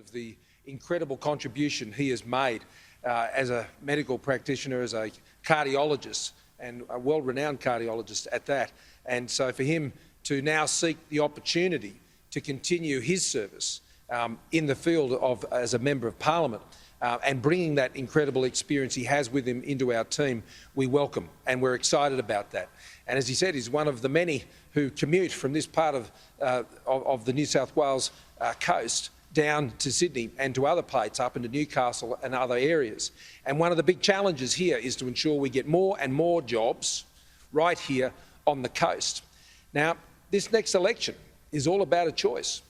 of the incredible contribution he has made as a medical practitioner, as a cardiologist, and a well-renowned cardiologist at that. And so for him to now seek the opportunity to continue his service in the field of as a Member of Parliament and bringing that incredible experience he has with him into our team, we welcome and we're excited about that. And as he said, he's one of the many who commute from this part of the New South Wales coast down to Sydney and to other places, up into Newcastle and other areas. And one of the big challenges here is to ensure we get more and more jobs right here on the coast. Now, this next election is all about a choice.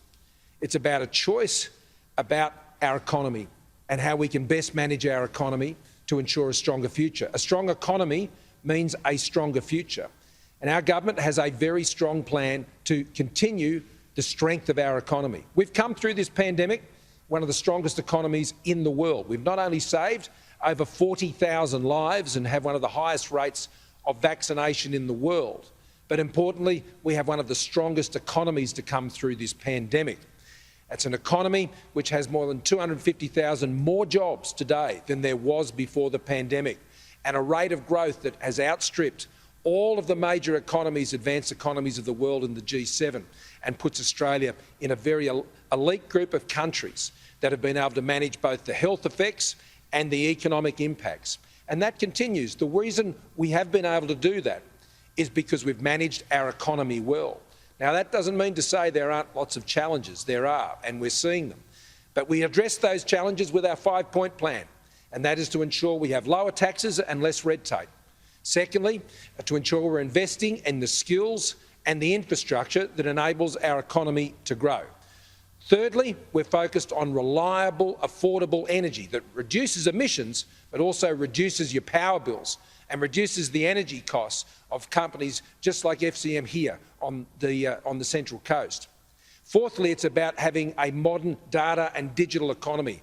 It's about a choice about our economy and how we can best manage our economy to ensure a stronger future. A strong economy means a stronger future. And our government has a very strong plan to continue the strength of our economy. We've come through this pandemic, one of the strongest economies in the world. We've not only saved over 40,000 lives and have one of the highest rates of vaccination in the world, but importantly, we have one of the strongest economies to come through this pandemic. It's an economy which has more than 250,000 more jobs today than there was before the pandemic, and a rate of growth that has outstripped all of the major economies, advanced economies of the world in the G7, and puts Australia in a very elite group of countries that have been able to manage both the health effects and the economic impacts. And that continues. The reason we have been able to do that is because we've managed our economy well. Now, that doesn't mean to say there aren't lots of challenges. There are, and we're seeing them. But we address those challenges with our 5-point plan, and that is to ensure we have lower taxes and less red tape. Secondly, to ensure we're investing in the skills and the infrastructure that enables our economy to grow. Thirdly, we're focused on reliable, affordable energy that reduces emissions but also reduces your power bills and reduces the energy costs of companies just like FCM here on the Central Coast. Fourthly, it's about having a modern data and digital economy,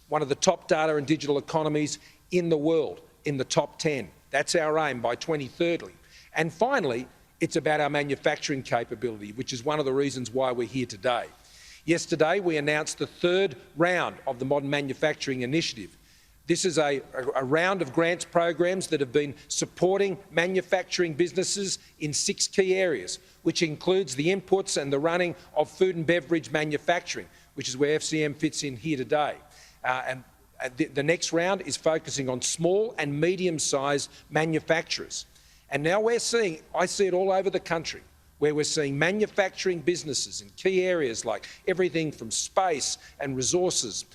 one of the top data and digital economies in the world, in the top 10. That's our aim by 2030. And finally, it's about our manufacturing capability, which is one of the reasons why we're here today. Yesterday, we announced the third round of the Modern Manufacturing Initiative. This is a round of grants programs that have been supporting manufacturing businesses in 6 key areas, which includes the inputs and the running of food and beverage manufacturing, which is where FCM fits in here today. The next round is focusing on small and medium-sized manufacturers. And now we're seeing, I see it all over the country, where we're seeing manufacturing businesses in key areas like everything from space and resources,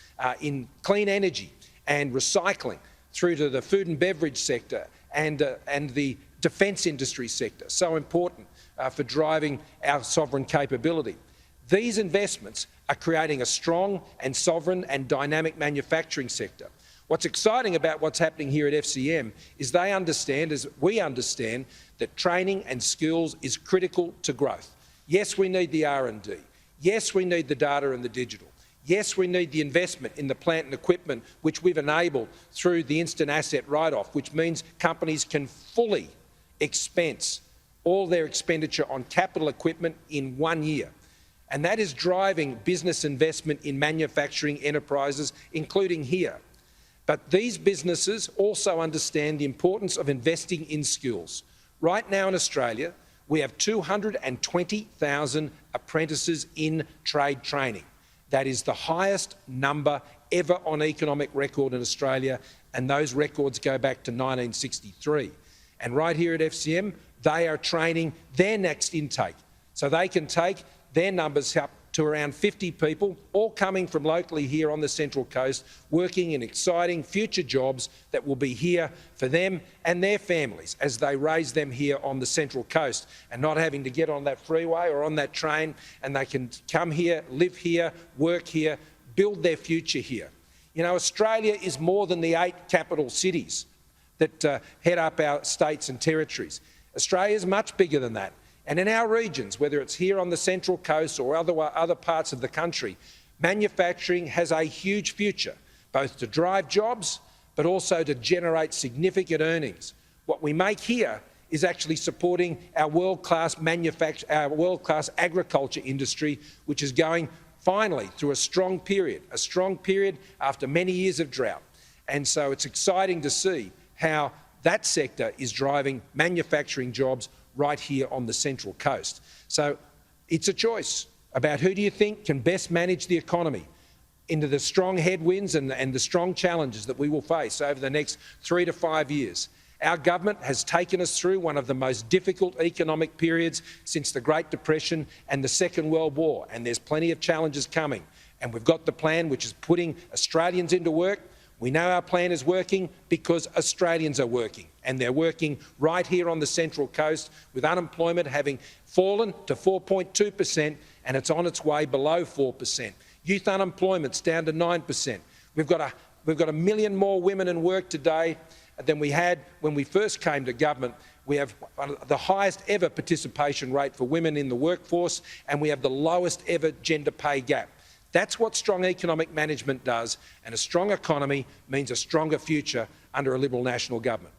in clean energy and recycling, through to the food and beverage sector and the defence industry sector, so important for driving our sovereign capability. These investments are creating a strong and sovereign and dynamic manufacturing sector. What's exciting about what's happening here at FCM is they understand, as we understand, that training and skills is critical to growth. Yes, we need the R&D. Yes, we need the data and the digital. Yes, we need the investment in the plant and equipment, which we've enabled through the instant asset write-off, which means companies can fully expense all their expenditure on capital equipment in 1 year. And that is driving business investment in manufacturing enterprises, including here. But these businesses also understand the importance of investing in skills. Right now in Australia, we have 220,000 apprentices in trade training. That is the highest number ever on economic record in Australia, and those records go back to 1963. And right here at FCM, they are training their next intake, so they can take their numbers up to around 50 people, all coming from locally here on the Central Coast, working in exciting future jobs that will be here for them and their families as they raise them here on the Central Coast, and not having to get on that freeway or on that train, and they can come here, live here, work here, build their future here. You know, Australia is more than the 8 capital cities that head up our states and territories. Australia is much bigger than that. And in our regions, whether it's here on the Central Coast or other parts of the country, manufacturing has a huge future, both to drive jobs but also to generate significant earnings. What we make here is actually supporting our world-class agriculture industry, which is going finally through a strong period after many years of drought. And so it's exciting to see how that sector is driving manufacturing jobs right here on the Central Coast. So it's a choice about who do you think can best manage the economy into the strong headwinds and the strong challenges that we will face over the next 3 to 5 years. Our government has taken us through one of the most difficult economic periods since the Great Depression and the Second World War, and there's plenty of challenges coming. And we've got the plan which is putting Australians into work. We know our plan is working because Australians are working, and they're working right here on the Central Coast, with unemployment having fallen to 4.2%, and it's on its way below 4%. Youth unemployment's down to 9%. We've got a million more women in work today than we had when we first came to government. We have the highest ever participation rate for women in the workforce, and we have the lowest ever gender pay gap. That's what strong economic management does, and a strong economy means a stronger future under a Liberal National government.